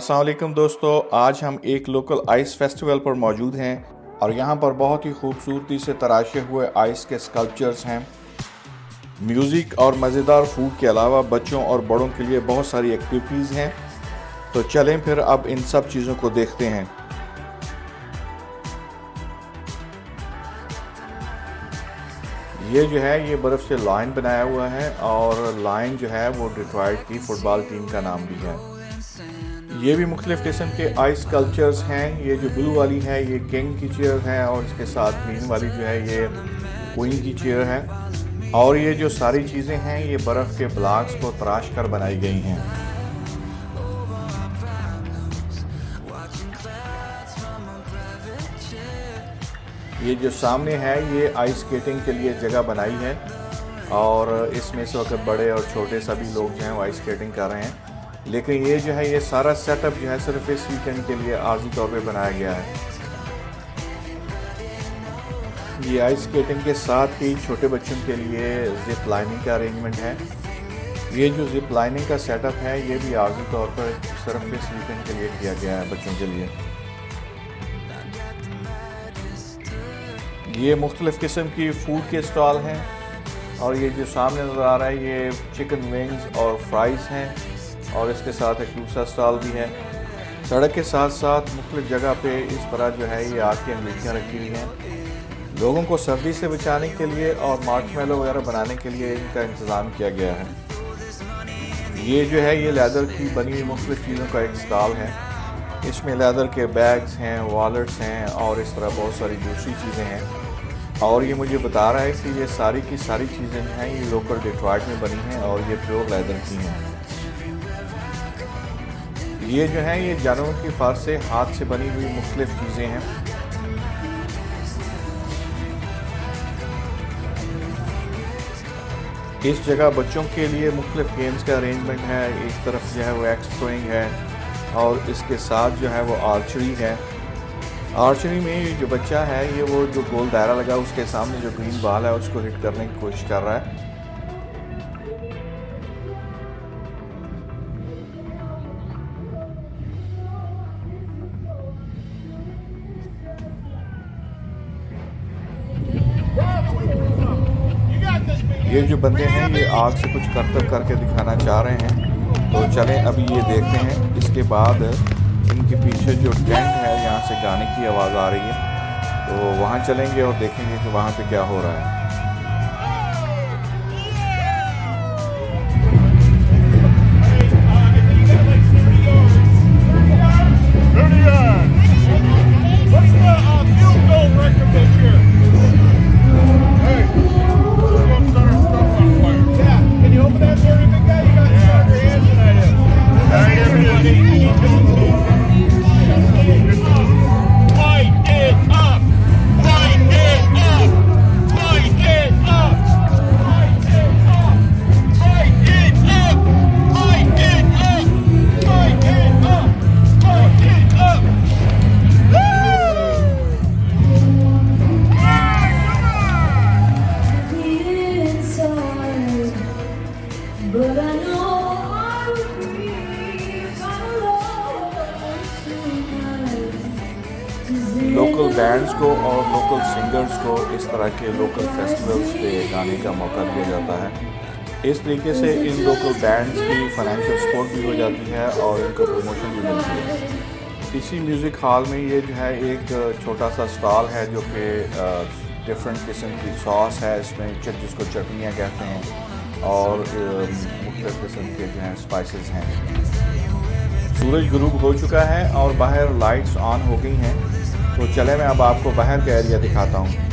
अस्सलाम वालेकुम दोस्तों, आज हम एक लोकल आइस फेस्टिवल पर मौजूद हैं और यहाँ पर बहुत ही खूबसूरती से तराशे हुए आइस के स्कल्पचर्स हैं। म्यूज़िक और मज़ेदार फूड के अलावा बच्चों और बड़ों के लिए बहुत सारी एक्टिविटीज़ हैं। तो चलें फिर अब इन सब चीज़ों को देखते हैं। ये जो है ये बर्फ़ से लायन बनाया हुआ है और लायन जो है वो डिट्रॉइट की फ़ुटबॉल टीम का नाम भी है। ये भी मुख्तलिफ़ किस्म के आइस स्कल्पचर्स हैं। ये जो ब्लू वाली है ये किंग की चेयर है और इसके साथ ग्रीन वाली जो है ये क्वीन की चेयर है। और ये जो सारी चीज़ें हैं ये बर्फ़ के ब्लॉक्स को तराश कर बनाई गई हैं। ये जो सामने है ये आइस स्केटिंग के लिए जगह बनाई है और इसमें इस वक्त बड़े और छोटे सभी लोग जो हैं वो आइस स्केटिंग कर रहे हैं। लेकिन ये जो है ये सारा सेटअप जो है सिर्फ इस वीकेंड के लिए आर्जी तौर पे बनाया गया है। ये आइस स्केटिंग के साथ ही छोटे बच्चों के लिए जिप लाइनिंग का अरेंजमेंट है। ये जो जिप लाइनिंग का सेटअप है ये भी आर्जी तौर पर सिर्फ इस वीकेंड के लिए किया गया है बच्चों के लिए। ये मुख्तलिफ़ किस्म की फ़ूड के स्टॉल हैं और ये जो सामने नज़र आ रहा है ये चिकन विंग्स और फ्राइज़ हैं और इसके साथ एक दूसरा स्टॉल भी है। सड़क के साथ साथ मुख्तलिफ़ जगह पे इस तरह जो है ये आग की अंगीठियाँ रखी हुई हैं। लोगों को सर्दी से बचाने के लिए और मार्शमेलो वगैरह बनाने के लिए इनका इंतज़ाम किया गया है। ये जो है ये लेदर की बनी हुई मुख्तलिफ़ चीज़ों का एक स्टॉल है। इसमें लेदर के बैग्स हैं, वॉलेट्स हैं और इस तरह बहुत सारी दूसरी चीज़ें हैं। और ये मुझे बता रहा है कि ये सारी की सारी चीज़ें हैं ये लोकल डिट्रॉइट में बनी हैं और ये प्योर लेदर की हैं। ये जो है ये जानवरों की फर से हाथ से बनी हुई मुख्तलिफ चीज़ें हैं। इस जगह बच्चों के लिए मुख्तलिफ गेम्स का अरेंजमेंट है। एक तरफ जो है वो एक्स थ्रोइंग है और इसके साथ जो है वो आर्चरी है। आर्चरी में जो बच्चा है ये वो जो गोल दायरा लगा उसके सामने जो ग्रीन बॉल है उसको हिट करने की कोशिश कर रहा है। ये जो बंदे हैं ये आग से कुछ करतब करके दिखाना चाह रहे हैं। तो चलें अभी ये देखते हैं। इसके बाद इनके पीछे जो टेंट है यहाँ से गाने की आवाज़ आ रही है तो वहाँ चलेंगे और देखेंगे कि वहाँ पे क्या हो रहा है। लोकल बैंड्स को और लोकल सिंगर्स को इस तरह के लोकल फेस्टिवल्स पे गाने का मौका दिया जाता है। इस तरीके से इन लोकल बैंड्स की फाइनेंशियल सपोर्ट भी हो जाती है और इनको प्रमोशन भी मिलती है। इसी म्यूज़िक हॉल में ये जो है एक छोटा सा स्टॉल है जो कि डिफरेंट किस्म की सॉस है इसमें जिसको चटनियाँ कहते हैं और मुख्तलिफ किस्म के जो हैं स्पाइसेस हैं। सूरज गुरूब हो चुका है और बाहर लाइट्स ऑन हो गई हैं। तो चले मैं अब आपको बाहर का एरिया दिखाता हूँ।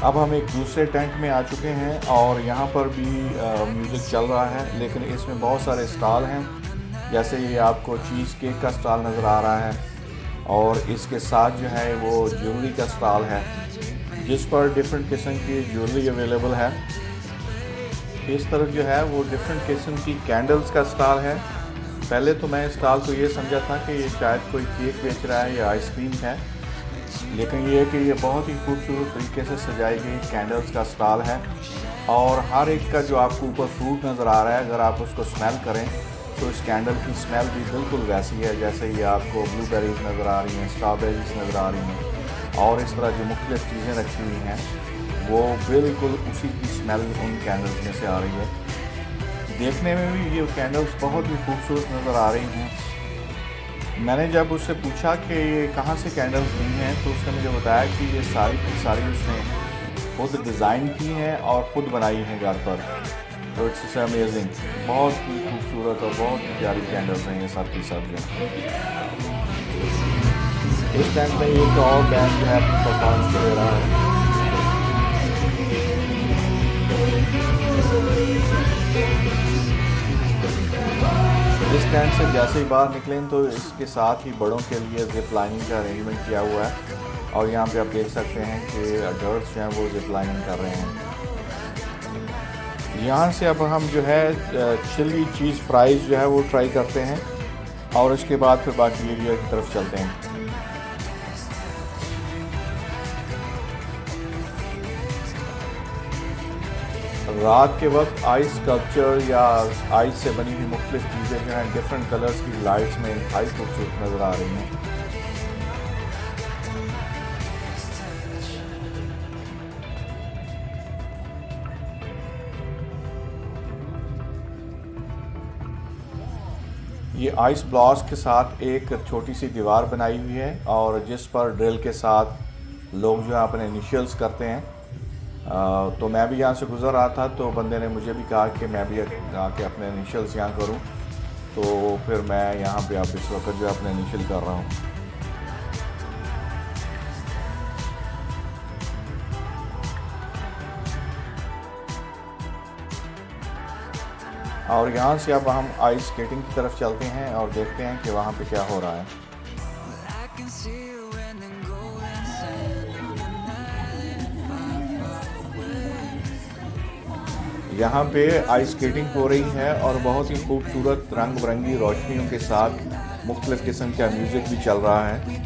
अब हम एक दूसरे टेंट में आ चुके हैं और यहाँ पर भी म्यूज़िक चल रहा है, लेकिन इसमें बहुत सारे स्टॉल हैं। जैसे ये आपको चीज़ केक का स्टॉल नज़र आ रहा है और इसके साथ जो है वो ज्वेलरी का स्टॉल है, जिस पर डिफरेंट किस्म की ज्वेलरी अवेलेबल है। इस तरफ जो है वो डिफरेंट किस्म की कैंडल्स का स्टॉल है। पहले तो मैं इस स्टॉल को ये समझा था कि ये शायद कोई केक बेच रहा है या आइसक्रीम है, लेकिन ये है कि ये बहुत ही खूबसूरत तरीके से सजाई गई कैंडल्स का स्टॉल है। और हर एक का जो आपको ऊपर फ्रूट नज़र आ रहा है, अगर आप उसको स्मेल करें तो इस कैंडल की स्मेल भी बिल्कुल वैसी है जैसे ये आपको ब्लूबेरीज नज़र आ रही हैं, स्ट्रॉबेरीज नज़र आ रही हैं और इस तरह जो मुख्तलिफ़ चीज़ें रखी हुई हैं वो बिल्कुल उसी की स्मेल उन कैंडल्स में से आ रही है। देखने में भी ये कैंडल्स बहुत ही खूबसूरत नज़र आ रही हैं। मैंने जब उससे पूछा कि ये कहाँ से कैंडल्स ली हैं तो उसने मुझे बताया कि ये सारी की सारी उसने खुद डिज़ाइन की हैं और ख़ुद बनाई हैं घर पर। तो इट्स अमेजिंग, बहुत ही खूबसूरत और बहुत ही प्यारी कैंडल्स हैं ये सब की सब जो। इस टाइम में एक और बैंड जो है परफॉर्मेंस दे रहा है। इस टेंट से जैसे ही बाहर निकलें तो इसके साथ ही बड़ों के लिए जिप लाइनिंग का अरेंजमेंट किया हुआ है और यहाँ पे आप देख सकते हैं कि अडल्ट्स जो हैं वो जिप लाइनिंग कर रहे हैं। यहाँ से अब हम जो है चिली चीज़ फ्राइज़ जो है वो ट्राई करते हैं और उसके बाद फिर बाकी एरिया की तरफ चलते हैं। रात के वक्त आइस स्कल्पचर या आइस से बनी हुई मुख्तलिफ चीज़ें जो हैं डिफरेंट कलर्स की लाइट्स में इंतहाई खूबसूरत नज़र आ रही हैं। ये आइस ब्लॉक्स के साथ एक छोटी सी दीवार बनाई हुई है और जिस पर ड्रिल के साथ लोग जो है अपने इनिशियल्स करते हैं। तो मैं भी यहाँ से गुज़र रहा था तो बंदे ने मुझे भी कहा कि मैं भी आके अपने इनिशियल्स यहाँ करूँ, तो फिर मैं यहाँ पे अब इस वक्त जो है अपने इनिशियल कर रहा हूँ। और यहाँ से अब हम आइस स्केटिंग की तरफ चलते हैं और देखते हैं कि वहाँ पे क्या हो रहा है। यहाँ पे आइस स्केटिंग हो रही है और बहुत ही खूबसूरत रंग बिरंगी रोशनियों के साथ मुख्तलिफ़ किस्म का म्यूज़िक भी चल रहा है।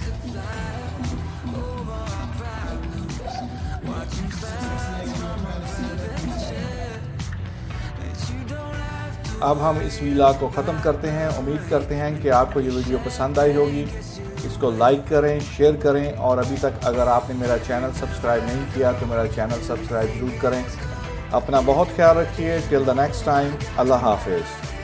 अब हम इस वीडियो को ख़त्म करते हैं। उम्मीद करते हैं कि आपको ये वीडियो पसंद आई होगी। इसको लाइक करें, शेयर करें और अभी तक अगर आपने मेरा चैनल सब्सक्राइब नहीं किया तो मेरा चैनल सब्सक्राइब ज़रूर करें। अपना बहुत ख्याल रखिए। टिल द नेक्स्ट टाइम, अल्लाह हाफिज़।